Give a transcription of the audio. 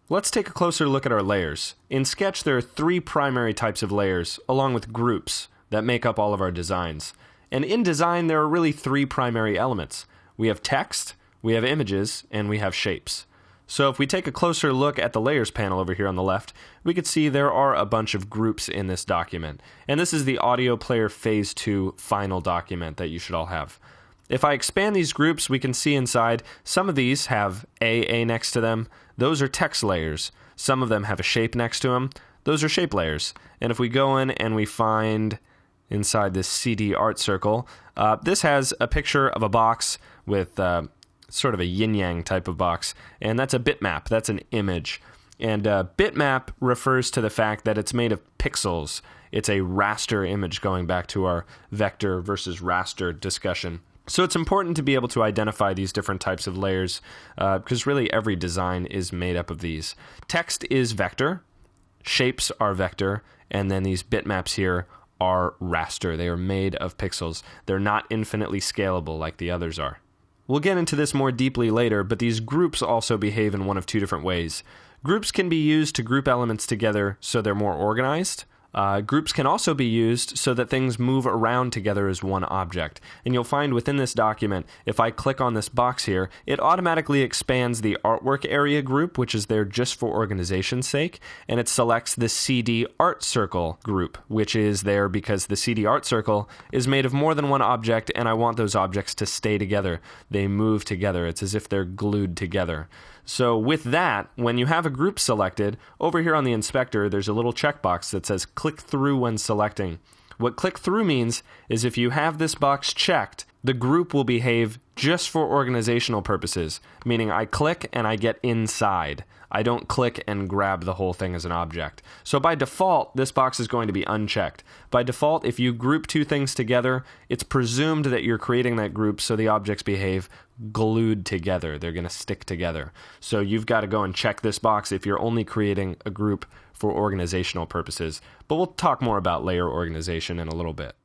Let's take a closer look at our layers. In Sketch, there are three primary types of layers, along with groups, that make up all of our designs. And in design, there are really three primary elements. We have text, we have images, and we have shapes. So if we take a closer look at the Layers panel over here on the left, we could see there are a bunch of groups in this document. And this is the Audio Player Phase 2 final document that you should all have. If I expand these groups, we can see inside some of these have A next to them. Those are text layers. Some of them have a shape next to them. Those are shape layers. And if we go in and we find inside this CD art circle, this has a picture of a box with sort of a yin-yang type of box, and that's a bitmap. That's an image. And bitmap refers to the fact that it's made of pixels. It's a raster image, going back to our vector versus raster discussion. So it's important to be able to identify these different types of layers because really every design is made up of these. Text is vector, shapes are vector, and then these bitmaps here are raster. They are made of pixels. They're not infinitely scalable like the others are. We'll get into this more deeply later, but these groups also behave in one of two different ways. Groups can be used to group elements together so they're more organized. Groups can also be used so that things move around together as one object. And you'll find within this document, if I click on this box here, it automatically expands the artwork area group, which is there just for organization's sake, and it selects the CD art circle group, which is there because the CD art circle is made of more than one object, and I want those objects to stay together. They move together. It's as if they're glued together. So with that, when you have a group selected, over here on the inspector, there's a little checkbox that says click through when selecting. What click through means is if you have this box checked, the group will behave just for organizational purposes, meaning I click and I get inside. I don't click and grab the whole thing as an object. So by default, this box is going to be unchecked. By default, if you group two things together, it's presumed that you're creating that group so the objects behave glued together. They're going to stick together. So you've got to go and check this box if you're only creating a group for organizational purposes. But we'll talk more about layer organization in a little bit.